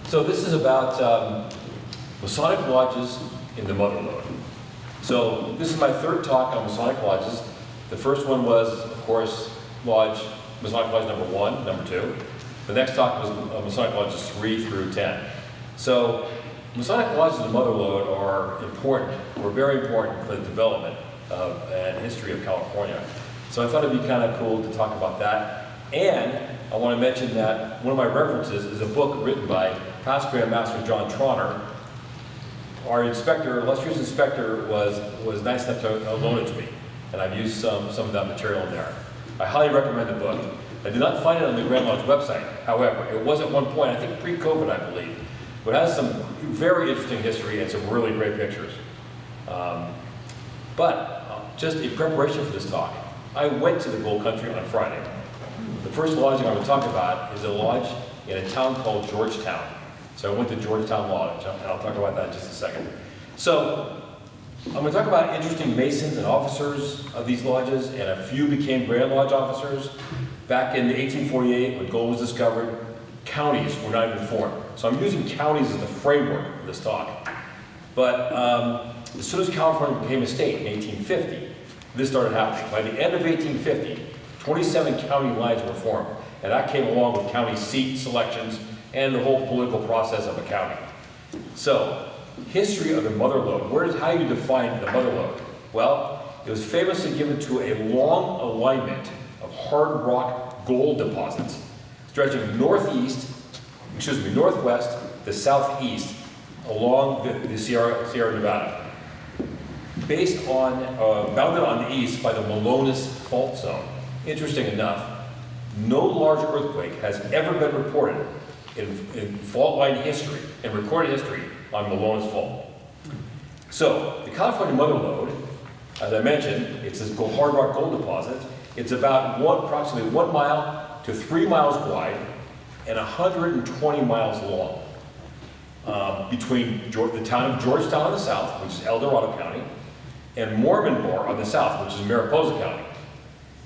So this is about Masonic lodges in the Mother Lode. So this is my third talk on Masonic lodges. The first one was, of course, Masonic Lodge number 1, number 2. The next talk was Masonic lodges 3 through 10. So Masonic lodges in the Mother Lode are important, or very important for the development and history of California. So I thought it'd be kind of cool to talk about that. And I want to mention that one of my references is a book written by Past Grand Master John Trauner. Our inspector, illustrious inspector, was nice enough to loan it to me, and I've used some of that material in there. I highly recommend the book. I did not find it on the Grand Lodge website. However, it was at one point, I think pre-COVID, I believe. But it has some very interesting history and some really great pictures. Just in preparation for this talk, I went to the Gold Country on Friday. The first lodge I'm going to talk about is a lodge in a town called Georgetown. So I went to Georgetown Lodge, and I'll talk about that in just a second. So I'm going to talk about interesting Masons and officers of these lodges, and a few became Grand Lodge officers. Back in 1848, when gold was discovered, counties were not even formed. So I'm using counties as the framework for this talk. But as soon as California became a state in 1850, this started happening. By the end of 1850, 27 county lines were formed, and that came along with county seat selections and the whole political process of a county. So, history of the Mother Lode. How do you define the Mother Lode? Well, it was famously given to a long alignment of hard rock gold deposits stretching northwest to southeast along the Sierra Nevada, bounded on the east by the Malones Fault Zone. Interesting enough, no large earthquake has ever been reported in fault line history, in recorded history, on Malones Fault. So, the California Mother Lode, as I mentioned, it's this hard rock gold deposit. It's about approximately 1 mile to 3 miles wide and 120 miles long. Between the town of Georgetown on the south, which is El Dorado County, and Mormon Bar on the south, which is Mariposa County.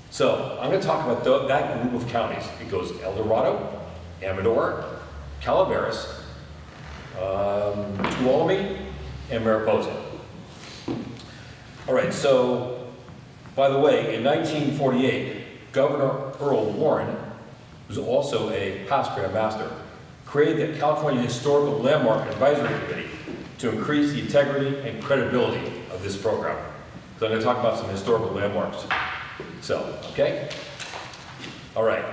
So I'm going to talk about that group of counties. It goes El Dorado, Amador, Calaveras, Tuolumne, and Mariposa. All right, so by the way, in 1948, Governor Earl Warren, who's also a past Grand Master, created the California Historical Landmark Advisory Committee to increase the integrity and credibility of this program. So I'm going to talk about some historical landmarks. So, okay? All right.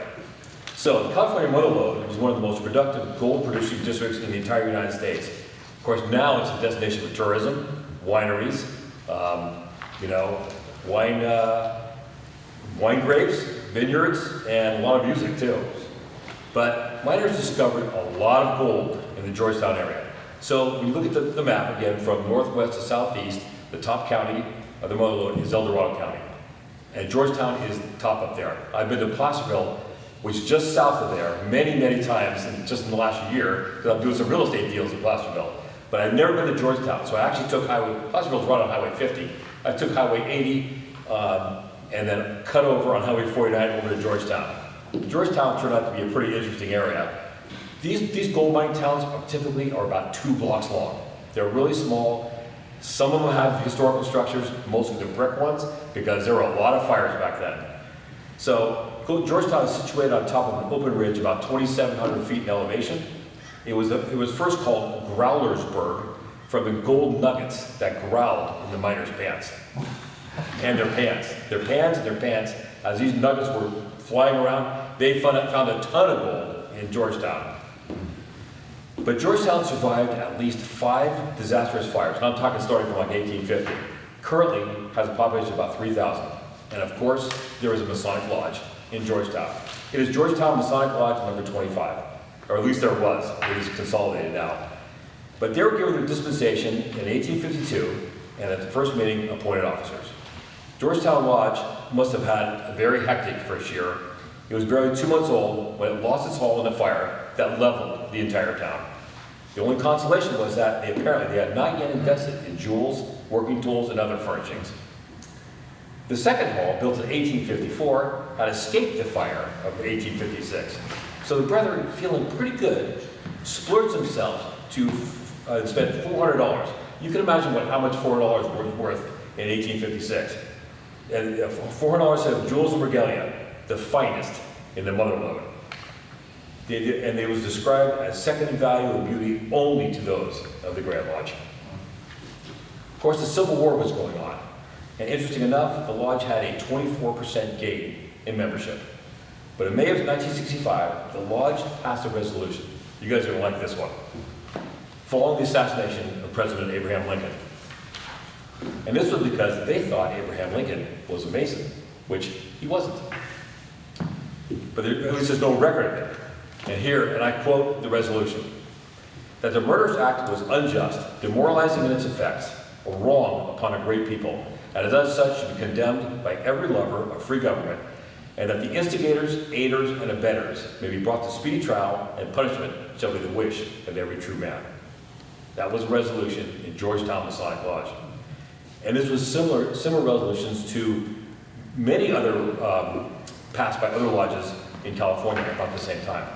So the California Mother Lode was one of the most productive gold-producing districts in the entire United States. Of course, now it's a destination for tourism, wineries, wine grapes, vineyards, and a lot of music too. But miners discovered a lot of gold in the Georgetown area. So when you look at the map again, from northwest to southeast, the top county of the Mother Lode is El Dorado County. And Georgetown is top up there. I've been to Placerville, which is just south of there, many, many times, just in the last year, because I'm doing some real estate deals in Placerville. But I've never been to Georgetown, so I actually took Placerville's right on Highway 50. I took Highway 80, and then cut over on Highway 49 over to Georgetown. Georgetown turned out to be a pretty interesting area. These gold mining towns are about 2 blocks long. They're really small. Some of them have historical structures, most of them brick ones, because there were a lot of fires back then. So Georgetown is situated on top of an open ridge about 2,700 feet in elevation. It was first called Growlersburg from the gold nuggets that growled in the miners' pants. And their pants. Their pans and their pants. As these nuggets were flying around, they found a ton of gold in Georgetown. But Georgetown survived at least 5 disastrous fires, and I'm talking starting from like 1850. Currently has a population of about 3,000. And of course, there is a Masonic Lodge in Georgetown. It is Georgetown Masonic Lodge number 25, or at least there was. It is consolidated now. But they were given a dispensation in 1852, and at the first meeting, appointed officers. Georgetown Lodge must have had a very hectic first year. It was barely 2 months old when it lost its hall in a fire that leveled the entire town. The only consolation was that they had not yet invested in jewels, working tools, and other furnishings. The second hall, built in 1854, had escaped the fire of 1856. So the brethren, feeling pretty good, splurged themselves to spend $400. You can imagine how much $400 was worth in 1856. And $400 set of jewels and regalia, the finest in the mother lode. And it was described as second in value and beauty only to those of the Grand Lodge. Of course, the Civil War was going on. And interesting enough, the Lodge had a 24% gain in membership. But in May of 1965, the Lodge passed a resolution. You guys are going to like this one. Following the assassination of President Abraham Lincoln. And this was because they thought Abraham Lincoln was a Mason, which he wasn't. But at least there's no record of it. And here, and I quote the resolution, that the Murderers Act was unjust, demoralizing in its effects, or wrong upon a great people, and as such should be condemned by every lover of free government, and that the instigators, aiders, and abettors may be brought to speedy trial, and punishment shall be the wish of every true man. That was a resolution in Georgetown Masonic Lodge. And this was similar resolutions to many other passed by other lodges in California about the same time.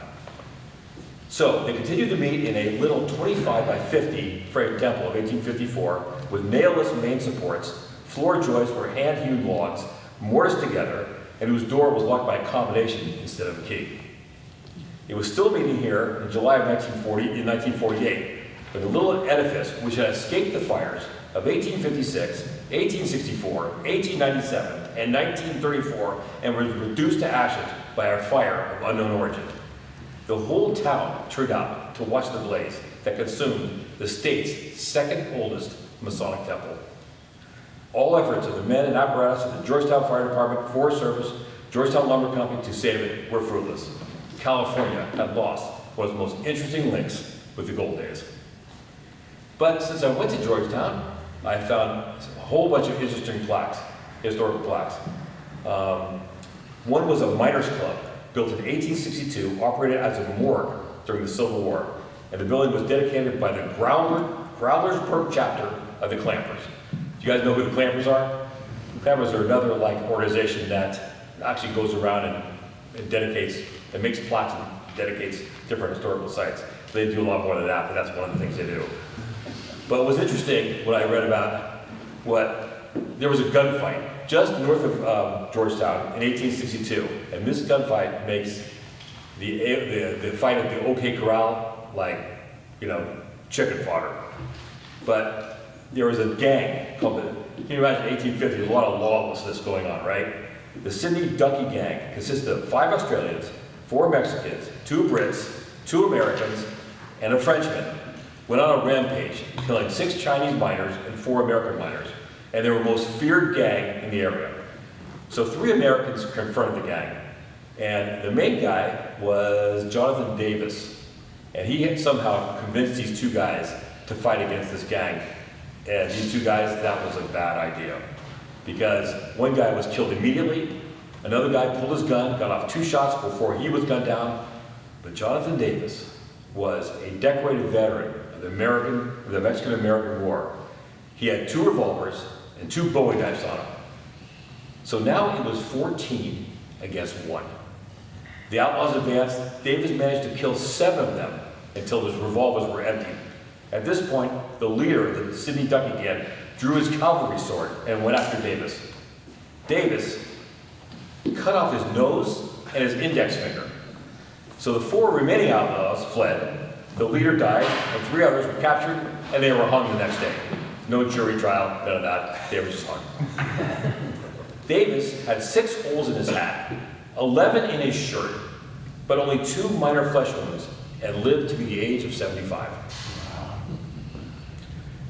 So they continued to meet in a little 25 by 50 frame temple of 1854 with nailless main supports, floor joists were hand-hewn logs, mortised together, and whose door was locked by a combination instead of a key. It was still meeting here in July of 1948, when the little edifice, which had escaped the fires of 1856, 1864, 1897, and 1934, and was reduced to ashes by a fire of unknown origin. The whole town turned out to watch the blaze that consumed the state's second oldest Masonic temple. All efforts of the men and apparatus of the Georgetown Fire Department, Forest Service, Georgetown Lumber Company to save it were fruitless. California had lost one of the most interesting links with the gold days. But since I went to Georgetown, I found a whole bunch of interesting plaques, historical plaques. One was a miners' club built in 1862, operated as a morgue during the Civil War, and the building was dedicated by the Growlersburg chapter of the Clampers. Do you guys know who the Clampers are? The Clampers are another organization that actually goes around and dedicates, and makes plaques and dedicates different historical sites. They do a lot more than that, but that's one of the things they do. But what was interesting, what I read about, there was a gunfight just north of Georgetown in 1862, and this gunfight makes the fight at the OK Corral like, chicken fodder. But there was a gang called can you imagine 1850, there's a lot of lawlessness going on, right? The Sydney Ducky Gang consisted of 5 Australians, 4 Mexicans, 2 Brits, 2 Americans, and a Frenchman. Went on a rampage, killing 6 Chinese miners and 4 American miners. And they were the most feared gang in the area. So 3 Americans confronted the gang. And the main guy was Jonathan Davis. And he had somehow convinced these 2 guys to fight against this gang. And these 2 guys, that was a bad idea. Because one guy was killed immediately, another guy pulled his gun, got off 2 shots before he was gunned down. But Jonathan Davis was a decorated veteran of the Mexican-American War. He had 2 revolvers and 2 Bowie knives on him. So now it was 14 against 1. The outlaws advanced. Davis managed to kill 7 of them until his revolvers were empty. At this point, the leader of the Sydney Ducky Gang drew his cavalry sword and went after Davis. Davis cut off his nose and his index finger. So the 4 remaining outlaws fled, the leader died, and 3 others were captured, and they were hung the next day. No jury trial, none of that, they were just hung. Davis had 6 holes in his hat, 11 in his shirt, but only 2 minor flesh wounds, and lived to be the age of 75.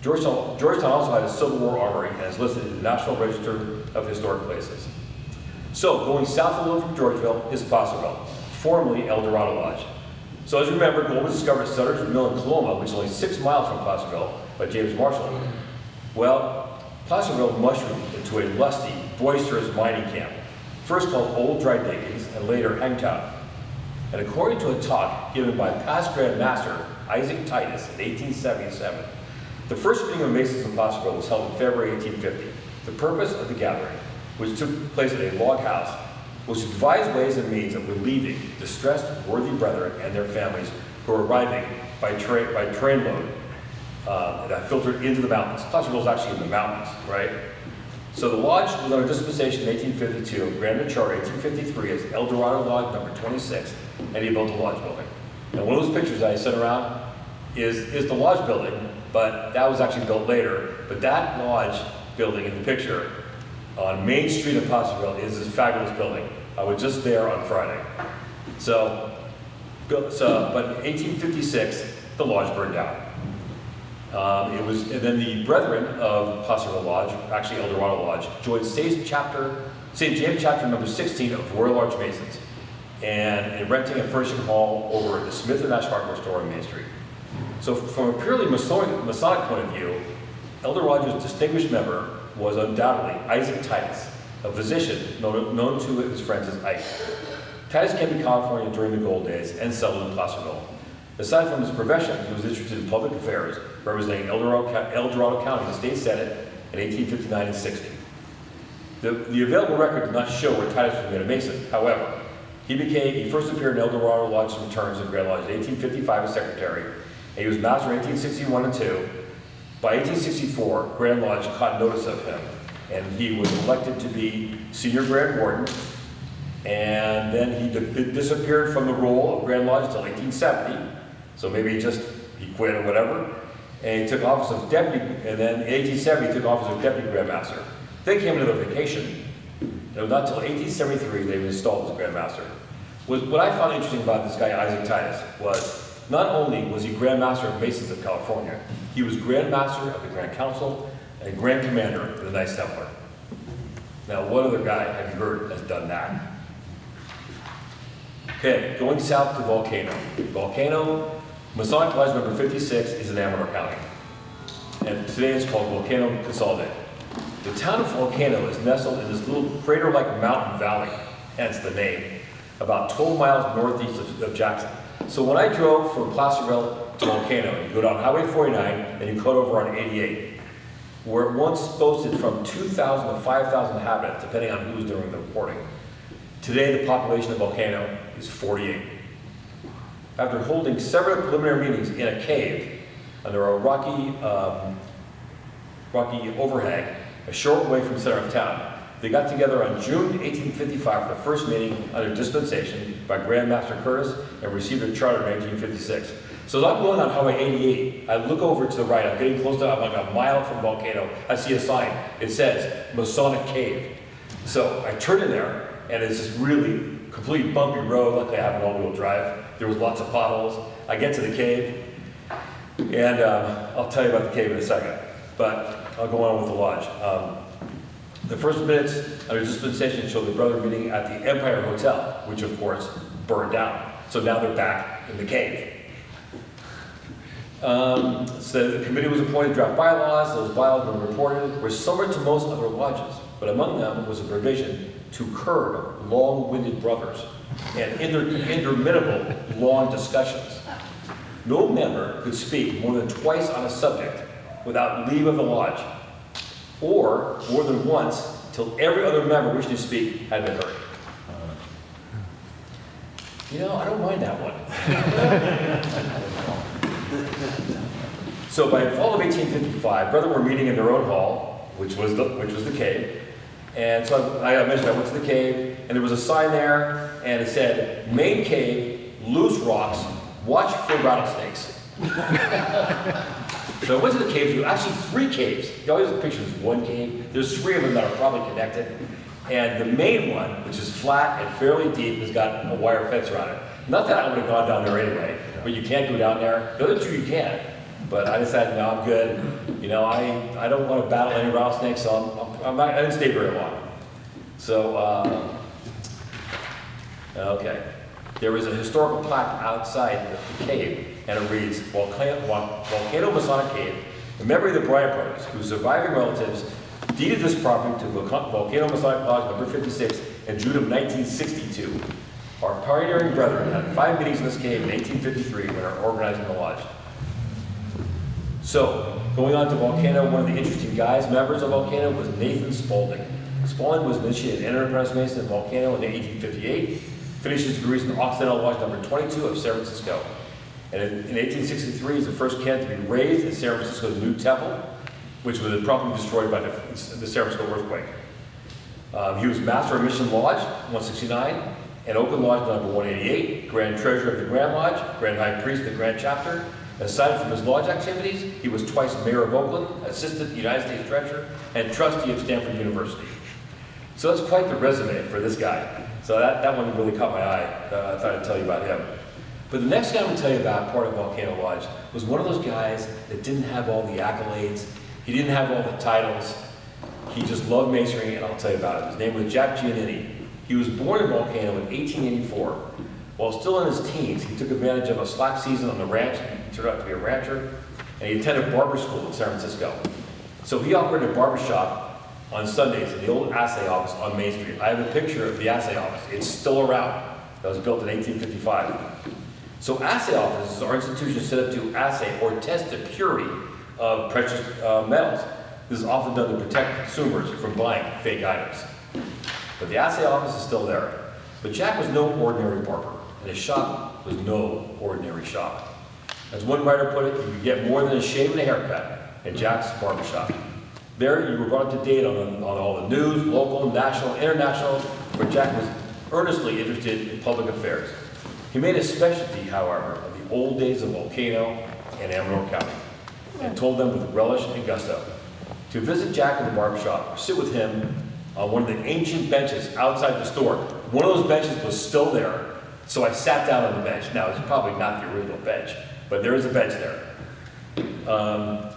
Georgetown also had a Civil War armory and is listed in the National Register of Historic Places. So, going south a little from Georgeville is Placerville, formerly El Dorado Lodge. So as you remember, gold was discovered at Sutter's Mill in Coloma, which is only 6 miles from Placerville, by James Marshall. Well, Placerville mushroomed into a lusty, boisterous mining camp, first called Old Dry Diggings and later Hangtown. And according to a talk given by past Grand Master Isaac Titus in 1877, the first meeting of Masons in Placerville was held in February 1850. The purpose of the gathering, which took place at a log house, was to devise ways and means of relieving distressed worthy brethren and their families who are arriving by train load that filtered into the mountains. Placerville is actually in the mountains, right? So the lodge was under dispensation in 1852, granted a charter 1853 as El Dorado Lodge number 26, and he built a lodge building. And one of those pictures that I sent around is the lodge building, but that was actually built later. But that lodge building in the picture on Main Street in Placerville is this fabulous building. I was just there on Friday. But in 1856, the lodge burned down. And then the brethren of Placerville Lodge, actually El Dorado Lodge, joined St. James Chapter number 16 of Royal Arch Masons, and renting and furnishing hall over at the Smith and Nash hardware store on Main Street. So from a purely Masonic point of view, Elder Rogers' distinguished member was undoubtedly Isaac Titus, a physician known to his friends as Ike. Titus came to California during the gold days and settled in Placerville. Aside from his profession, he was interested in public affairs, representing El Dorado County in the state senate in 1859 and 60. The available record did not show where Titus was made a Mason. However, he first appeared in El Dorado Lodge's returns in Grand Lodge in 1855 as secretary, and he was master in 1861 and 2. By 1864, Grand Lodge caught notice of him, and he was elected to be senior Grand Warden, and then he disappeared from the role of Grand Lodge until 1870, so maybe he quit or whatever, and he took office of deputy, and then in 1870 he took office of deputy Grand Master. Then came another vacation, and it was not until 1873 they were installed as Grand Master. What I found interesting about this guy, Isaac Titus, was not only was he Grand Master of Masons of California, he was Grand Master of the Grand Council and Grand Commander of the Knights Templar. Now, what other guy have you heard has done that? Okay, going south to Volcano. Volcano, Masonic Lodge number 56 is in Amador County. And today it's called Volcano Consolidated. The town of Volcano is nestled in this little crater-like mountain valley, hence the name, about 12 miles northeast of Jackson. So when I drove from Placerville to Volcano, you go down Highway 49 and you cut over on 88, where it once boasted from 2,000 to 5,000 inhabitants, depending on who was doing the reporting. Today, the population of Volcano is 48. After holding several preliminary meetings in a cave under a rocky overhang, a short way from the center of town, they got together on June 1855 for the first meeting under dispensation by Grand Master Curtis and received a charter in 1856. So as I'm going on Highway 88, I look over to the right, I'm getting close to, I'm like a mile from Volcano, I see a sign, it says Masonic Cave. So I turn in there, and it's this really completely bumpy road like they have an all-wheel drive. There was lots of potholes. I get to the cave, and I'll tell you about the cave in a second, but I'll go on with the lodge. The first minutes under dispensation show the brother meeting at the Empire Hotel, which of course burned down. So now they're back in the cave. So the committee was appointed to draft bylaws. Those bylaws were reported, were similar to most other lodges, but among them was a provision to curb long-winded brothers and interminable long discussions. No member could speak more than twice on a subject without leave of the lodge, or more than once till every other member wishing to speak had been heard. You know, I don't mind that one. So by fall of 1855, brethren were meeting in their own hall, which was the cave. And so I mentioned I went to the cave, and there was a sign there, and it said, "Main cave, loose rocks, watch for rattlesnakes." So I went to the caves. There were actually 3 caves. You always picture there's one cave. There's 3 of them that are probably connected. And the main one, which is flat and fairly deep, has got a wire fence around it. Not that I would have gone down there anyway, but you can't go down there. The other 2 you can. But I decided, no, I'm good. You know, I don't want to battle any rattlesnakes, so I didn't stay very long. So, okay. There was a historical plaque outside the cave, and it reads, Volcano Masonic Cave, in memory of the Bryant brothers, whose surviving relatives deeded this property to Volcano Masonic Lodge number 56 in June of 1962. Our pioneering brethren had 5 meetings in this cave in 1853 when they were organizing the lodge. So, going on to Volcano, one of the interesting members of Volcano was Nathan Spaulding. Spaulding was initiated an apprentice mason in Volcano in 1858, finished his degrees in Occidental Lodge number 22 of San Francisco. And in 1863, he's the first canon to be raised in San Francisco's new temple, which was abruptly destroyed by the San Francisco earthquake. He was Master of Mission Lodge, 169, and Oakland Lodge number 188, Grand Treasurer of the Grand Lodge, Grand High Priest of the Grand Chapter. Aside from his lodge activities, he was twice Mayor of Oakland, Assistant United States Treasurer, and Trustee of Stanford University. So that's quite the resume for this guy. So that one really caught my eye. I thought I'd tell you about him. But the next guy I'm going to tell you about, part of Volcano Lodge, was one of those guys that didn't have all the accolades. He didn't have all the titles. He just loved masonry, and I'll tell you about it. His name was Jack Giannini. He was born in Volcano in 1884. While still in his teens, he took advantage of a slack season on the ranch. He turned out to be a rancher, and he attended barber school in San Francisco. So he operated a barber shop on Sundays in the old assay office on Main Street. I have a picture of the assay office. It's still around. That was built in 1855. So assay offices are institutions set up to assay or test the purity of precious metals. This is often done to protect consumers from buying fake items. But the assay office is still there. But Jack was no ordinary barber, and his shop was no ordinary shop. As one writer put it, you could get more than a shave and a haircut in Jack's barbershop. There, you were brought up to date on all the news, local, national, international, where Jack was earnestly interested in public affairs. He made a specialty, however, of the old days of Volcano and Amador County, and told them with relish and gusto to visit Jack in the barbershop or sit with him on one of the ancient benches outside the store. One of those benches was still there, so I sat down on the bench. Now, it's probably not the original bench, but there is a bench there.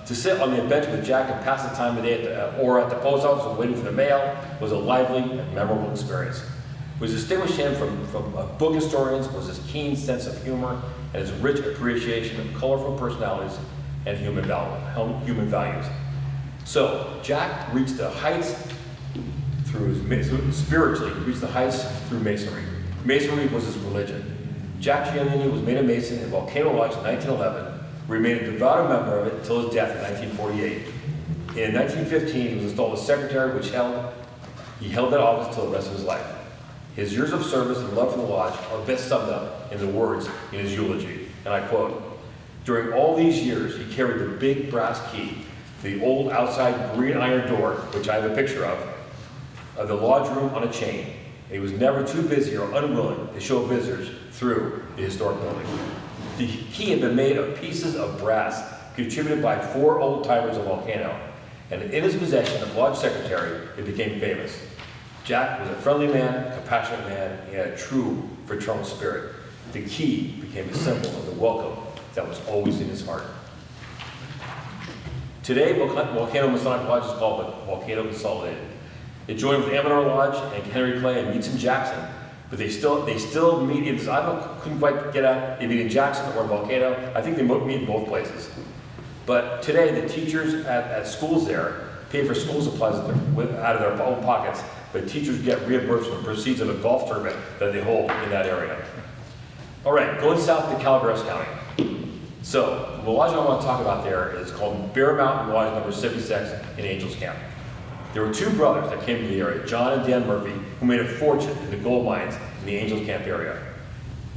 To sit on the bench with Jack and pass the time of day or at the post office or waiting for the mail was a lively and memorable experience. What distinguished him from book historians was his keen sense of humor and his rich appreciation of colorful personalities and human values. So Jack reached the heights spiritually, he reached the heights through Masonry. Masonry was his religion. Jack Giannini was made a Mason in Volcano Lodge in 1911, remained a devout member of it until his death in 1948. In 1915, he was installed as secretary, he held that office until the rest of his life. His years of service and love for the lodge are best summed up in the words in his eulogy, and I quote, "During all these years, he carried the big brass key to the old outside green iron door, which I have a picture of the lodge room on a chain. He was never too busy or unwilling to show visitors through the historic building. The key had been made of pieces of brass contributed by 4 old-timers of Volcano, and in his possession of lodge secretary, it became famous. Jack was a friendly man, a compassionate man, he had a true fraternal spirit. The key became a symbol of the welcome that was always in his heart." Today, Volcano Masonic Lodge is called the Volcano Consolidated. They join with Amador Lodge and Henry Clay and meets in Jackson, but they still meet in, couldn't quite get out, they meet in Jackson or Volcano. I think they meet in both places. But today, the teachers at schools there pay for school supplies out of their own pockets, but teachers get reimbursed from the proceeds of a golf tournament that they hold in that area. All right, going south to Calaveras County. So, the lodge I want to talk about there is called Bear Mountain Lodge number 76 in Angels Camp. There were 2 brothers that came to the area, John and Dan Murphy, who made a fortune in the gold mines in the Angels Camp area.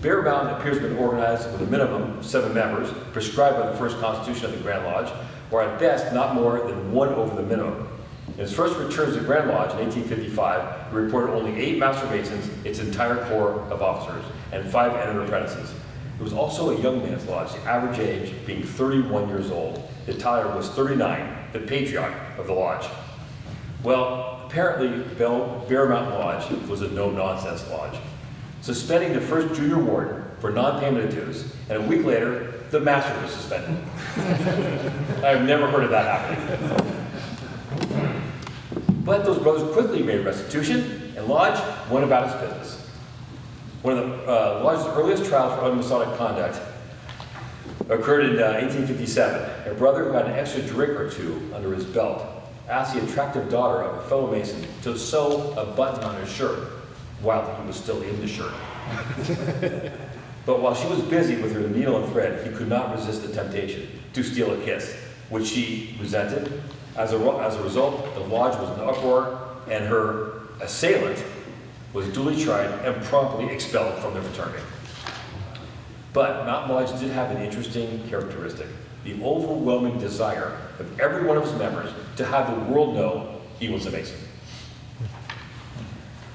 Bear Mountain appears to have been organized with a minimum of 7 members, prescribed by the first constitution of the Grand Lodge, or at best, not more than 1 over the minimum. In its first returns to the Grand Lodge in 1855, it reported only 8 Master Masons, its entire corps of officers, and 5 entered apprentices. It was also a young man's lodge, the average age being 31 years old. The titler was 39, the patriarch of the lodge. Well, apparently, Bear Mountain Lodge was a no-nonsense lodge, suspending the first junior warden for non-payment of dues, and a week later, the master was suspended. I've never heard of that happening. But those brothers quickly made restitution, and Lodge went about its business. One of the Lodge's earliest trials for un-Masonic conduct occurred in 1857. A brother who had an extra drink or 2 under his belt asked the attractive daughter of a fellow Mason to sew a button on his shirt while he was still in the shirt. But while she was busy with her needle and thread, he could not resist the temptation to steal a kiss, which she resented. As a result, the lodge was in uproar, and her assailant was duly tried and promptly expelled from the fraternity. But Mountain Lodge did have an interesting characteristic: the overwhelming desire of every one of its members to have the world know he was a Mason.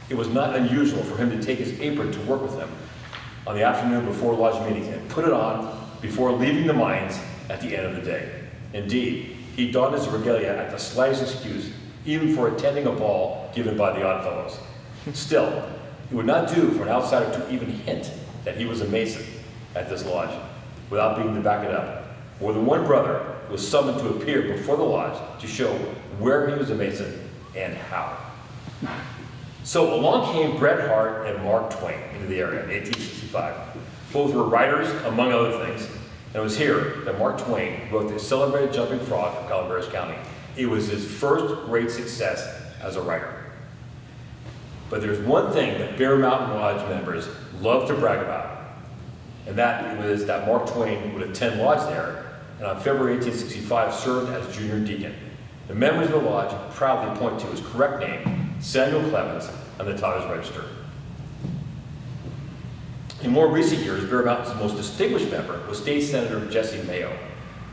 It was not unusual for him to take his apron to work with them on the afternoon before lodge meetings and put it on before leaving the mines at the end of the day. Indeed, he donned his regalia at the slightest excuse, even for attending a ball given by the Oddfellows. Still, it would not do for an outsider to even hint that he was a Mason at this lodge without being to back it up. More than one brother was summoned to appear before the lodge to show where he was a Mason and how. So along came Bret Harte and Mark Twain into the area in 1865. Both were writers, among other things, and it was here that Mark Twain wrote the celebrated Jumping Frog of Calaveras County. It was his first great success as a writer. But there's one thing that Bear Mountain Lodge members love to brag about, and that was that Mark Twain would attend lodge there, and on February 1865 served as junior deacon. The members of the lodge proudly point to his correct name, Samuel Clemens, on the Tyler's Register. In more recent years, Bear Mountain's most distinguished member was State Senator Jesse Mayo.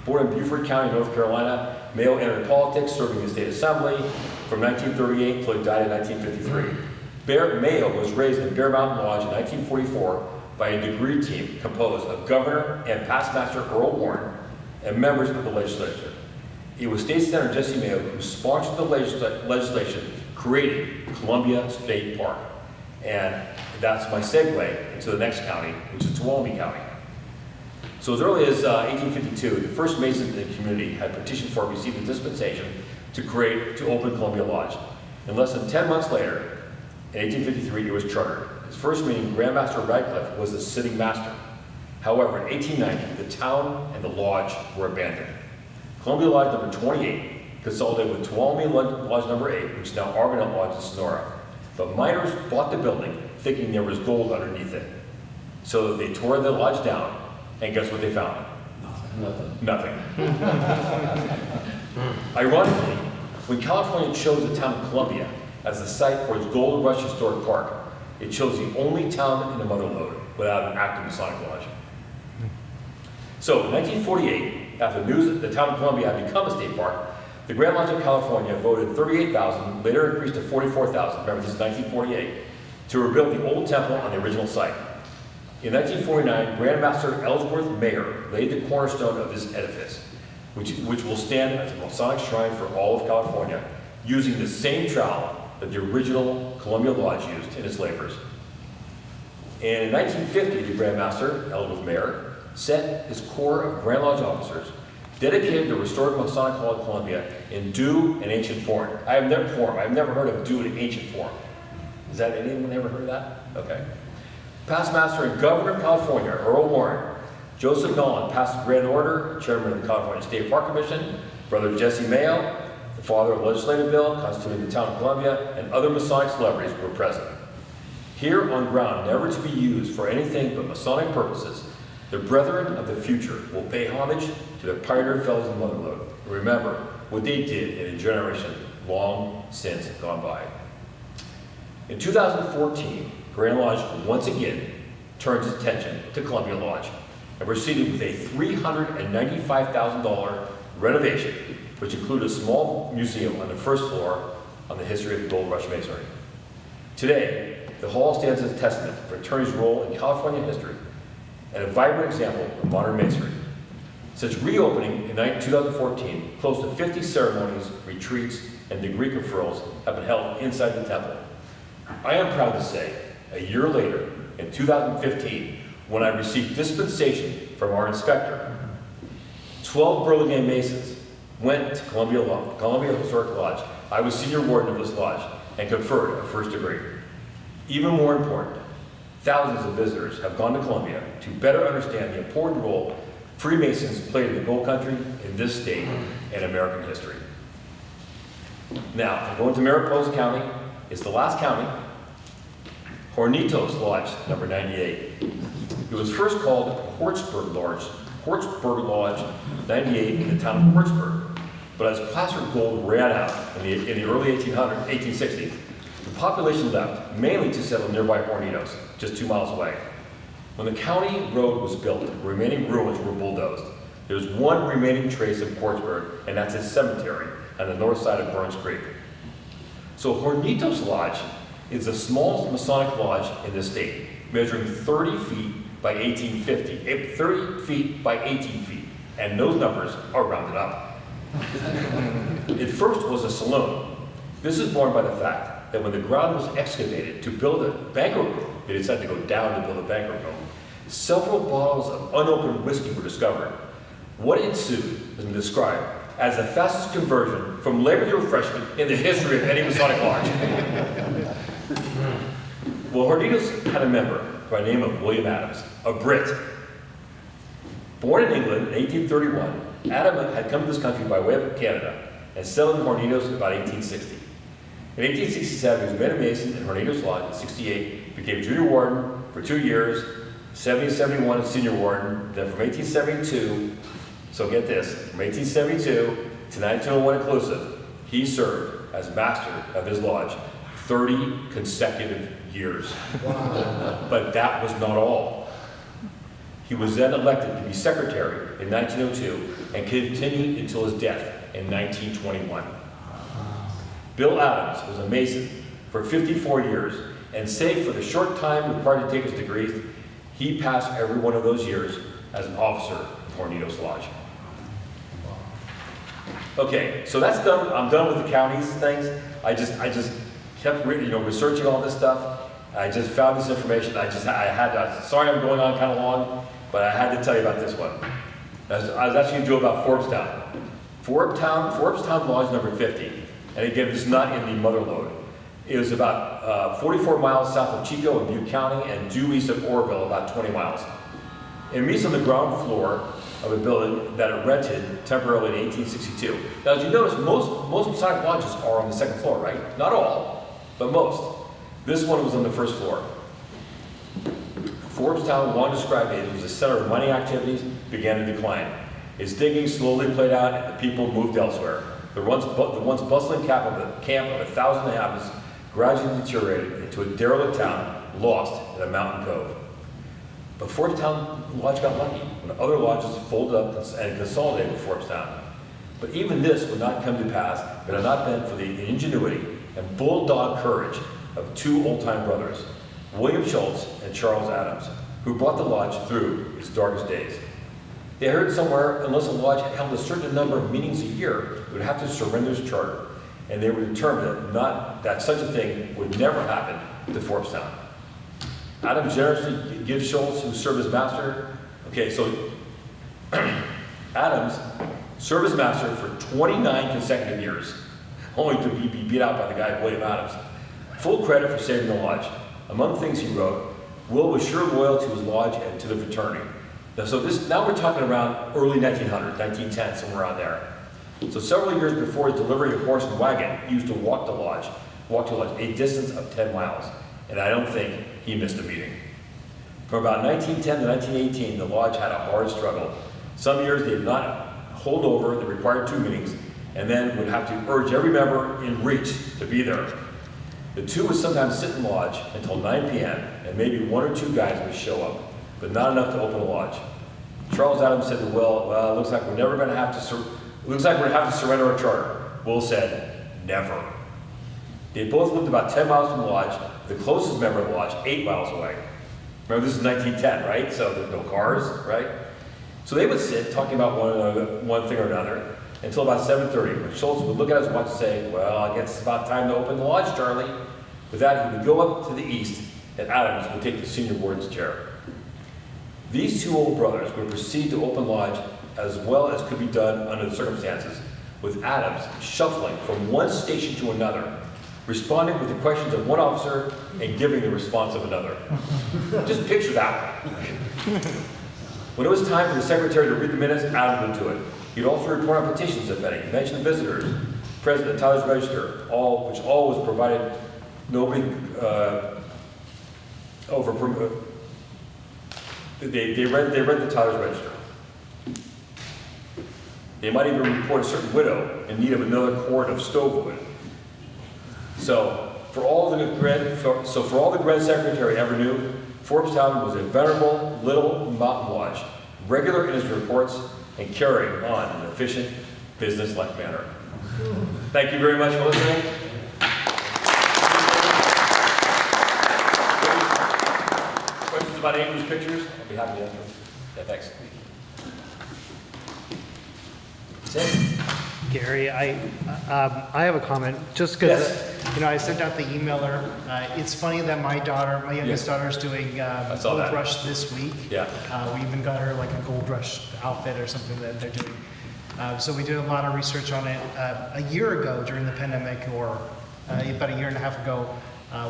Born in Beaufort County, North Carolina, Mayo entered politics, serving in the state assembly from 1938 until he died in 1953. Mayo was raised in Bear Mountain Lodge in 1944 by a degree team composed of Governor and Past Master Earl Warren and members of the legislature. It was State Senator Jesse Mayo who sponsored the legislation creating Columbia State Park. And that's my segue into the next county, which is Tuolumne County. So as early as 1852, the first Masons in the community had petitioned for and received a dispensation to open Columbia Lodge. And less than 10 months later, in 1853, it was chartered. Its first meeting, Grand Master Radcliffe was the sitting master. However, in 1890, the town and the lodge were abandoned. Columbia Lodge number 28 consolidated with Tuolumne Lodge number 8, which is now Argonaut Lodge in Sonora. But miners bought the building thinking there was gold underneath it. So they tore the lodge down, and guess what they found? Nothing. Ironically, when California chose the town of Columbia as the site for its Gold Rush Historic Park, it chose the only town in the Mother Lode without an active Masonic lodge. So in 1948, after news that the town of Columbia had become a state park, the Grand Lodge of California voted 38,000, later increased to 44,000, remember this is 1948, to rebuild the old temple on the original site. In 1949, Grand Master Ellsworth Mayer laid the cornerstone of this edifice, which will stand as a Masonic shrine for all of California, using the same trowel that the original Columbia Lodge used in its labors. And in 1950, the Grand Master, Ellsworth Mayer, set his corps of Grand Lodge officers dedicated the restored Masonic Hall of Columbia in due and ancient form. I have never heard of due and ancient form. Is that anyone ever heard of that? Okay. Past Master and Governor of California, Earl Warren, Joseph Nolan, Past Grand Orator, Chairman of the California State Park Commission, Brother Jesse Mayo, the father of a legislative bill constituting the town of Columbia, and other Masonic celebrities were present. Here on ground never to be used for anything but Masonic purposes, the brethren of the future will pay homage to their pioneer fellows in the Mother Lode and remember what they did in a generation long since gone by. In 2014, Grand Lodge once again turned its attention to Columbia Lodge and proceeded with a $395,000 renovation, which included a small museum on the first floor on the history of Gold Rush Masonry. Today, the hall stands as a testament to the fraternity's role in California history and a vibrant example of modern masonry. Since reopening in 2014, close to 50 ceremonies, retreats, and degree conferrals have been held inside the temple. I am proud to say, a year later, in 2015, when I received dispensation from our inspector, 12 Burlingame Masons went to Columbia Historic Lodge. I was senior warden of this lodge and conferred a first degree. Even more important, thousands of visitors have gone to Columbia to better understand the important role Freemasons played in the Gold Country, in this state, and American history. Now, going to Mariposa County, it's the last county, Hornitos Lodge, number 98. It was first called Hortzburg Lodge, 98 in the town of Hortzburg. But as placer gold ran out in the early 1860s, the population left, mainly to settle nearby Hornitos, just 2 miles away. When the county road was built, the remaining ruins were bulldozed. There's one remaining trace of Portsburg, and that's his cemetery on the north side of Burns Creek. So Hornitos Lodge is the smallest Masonic lodge in the state, measuring 30 feet by 1850, 30 feet by 18 feet, and those numbers are rounded up. It first was a saloon. This is born by the fact that when the ground was excavated to build a banquet room, they decided to go down to build a banquet room. Several bottles of unopened whiskey were discovered. What ensued has been described as the fastest conversion from labor to refreshment in the history of any Masonic lodge. Well, Hornitos had a member by the name of William Adams, a Brit. Born in England in 1831, Adam had come to this country by way of Canada and settled in Hornitos in about 1860. In 1867, he was made a Mason in Hornitos Lodge. In 68, became junior warden for 2 years, 70-71 as senior warden. Then from 1872, so get this, from 1872 to 1901 inclusive, he served as master of his lodge 30 consecutive years. Wow. But that was not all. He was then elected to be secretary in 1902 and continued until his death in 1921. Bill Adams was a Mason for 54 years, and save for the short time required to take his degrees, he passed every one of those years as an officer of Hornitos Lodge. Okay, so that's done. I'm done with the counties things. I just kept researching all this stuff. I just found this information. Sorry I'm going on kind of long, but I had to tell you about this one. I was actually going to do about Forbstown Lodge number 50. And again, this is not in the mother lode. It was about 44 miles south of Chico in Butte County and due east of Orville, about 20 miles. It meets on the ground floor of a building that it rented temporarily in 1862. Now, as you notice, most Masonic lodges are on the second floor, right? Not all, but most. This one was on the first floor. Forbstown, long described as was a center of mining activities, began to decline. Its digging slowly played out and the people moved elsewhere. The once bustling camp of 1,000 inhabitants gradually deteriorated into a derelict town lost in a mountain cove. But Forbstown Lodge got lucky when other lodges folded up and consolidated with Forbstown. But even this would not come to pass if it had not been for the ingenuity and bulldog courage of two old-time brothers, William Schultz and Charles Adams, who brought the lodge through its darkest days. They heard somewhere, unless a lodge held a certain number of meetings a year, it would have to surrender its charter. And they were determined that such a thing would never happen to Forbstown. Adams generously gives Schultz, who served as master. Okay, so Adams served as master for 29 consecutive years, only to be beat out by the guy, William Adams. Full credit for saving the lodge. Among things he wrote, Will was sure loyal to his lodge and to the fraternity. Now we're talking around early 1900, 1910, somewhere around there. So several years before his delivery of horse and wagon, he used to walk to lodge, a distance of 10 miles. And I don't think he missed a meeting. From about 1910 to 1918, the lodge had a hard struggle. Some years they did not hold over the required 2 meetings, and then would have to urge every member in reach to be there. The 2 would sometimes sit in lodge until 9 p.m., and maybe 1 or 2 guys would show up, but not enough to open a lodge. Charles Adams said to Will, "Well, it looks like we're never going to have to surrender our charter." Will said, "Never." They both lived about 10 miles from the lodge, the closest member of the lodge 8 miles away. Remember, this is 1910, right? So there's no cars, right? So they would sit talking about one thing or another until about 7:30, when Schultz would look at his watch and say, "Well, I guess it's about time to open the lodge, Charlie." With that, he would go up to the east, and Adams would take the senior warden's chair. These 2 old brothers would proceed to open lodge as well as could be done under the circumstances, with Adams shuffling from one station to another, responding with the questions of one officer and giving the response of another. Just picture that. When it was time for the secretary to read the minutes, Adams would do it. He'd also report on petitions, if any, mention visitors, present at Tyler's Register, which all was provided. Nobody they read the Tyler's Register. They might even report a certain widow in need of another cord of stove wood. So for all the Grand Secretary ever knew, Forbes-town was a venerable little mountain lodge, regular in his reports and carrying on in an efficient, business-like manner. Thank you very much for listening. Questions about Andrew's pictures? I'll be happy to answer them. Yeah, thanks. Gary, I have a comment, just because I sent out the emailer. It's funny that my youngest daughter is doing Gold Rush this week. Yeah. We even got her like a Gold Rush outfit or something that they're doing. So we did a lot of research on it. A year ago during the pandemic, or about a year and a half ago,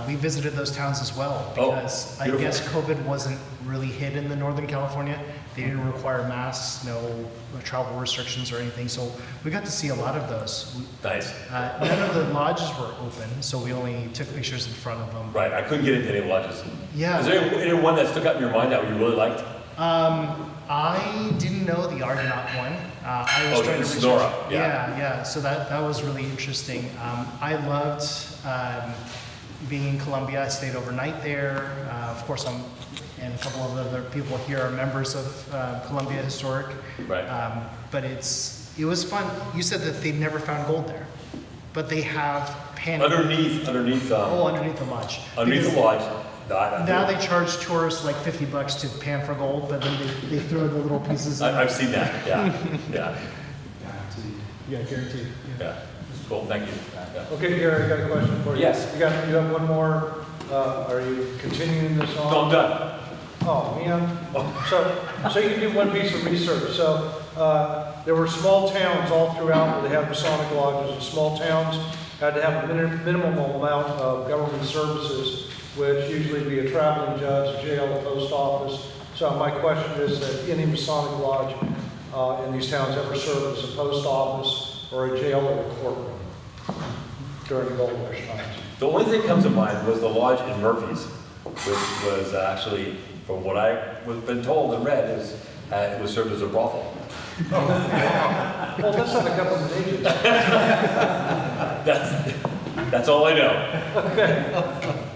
we visited those towns as well, because I guess COVID wasn't really hit in the Northern California. They didn't require masks, no travel restrictions or anything, so we got to see a lot of those. Nice. None of the lodges were open, so we only took pictures in front of them. Right, I couldn't get into any lodges. Yeah. Is there any one that stuck out in your mind that you really liked? I didn't know the Argonaut one. I was trying to research. Sonora. Yeah. So that was really interesting. I loved being in Columbia. I stayed overnight there. Of course, and a couple of other people here are members of Columbia Historic. Right. But it was fun. You said that they've never found gold there, but they have underneath. Underneath the lodge. Underneath the lodge. Now they charge tourists like $50 to pan for gold, but then they throw the little pieces. I've seen that. Yeah. Yeah, guaranteed. Yeah. Cool. Thank you. Yeah. Okay, Gary, I got a question for you. Yes. You have one more. Are you continuing this on? No, I'm done. Oh, man. So you did one piece of research. So there were small towns all throughout where they have Masonic lodges, and small towns had to have a minimum amount of government services, which usually be a traveling judge, a jail, a post office. So my question is that any Masonic lodge in these towns ever served as a post office or a jail or a courtroom during the Gold Rush times? The only thing that comes to mind was the lodge in Murphy's, which was actually, from what I've been told and read, it was served as a brothel. Well, that's not a government agency. That's all I know. Okay.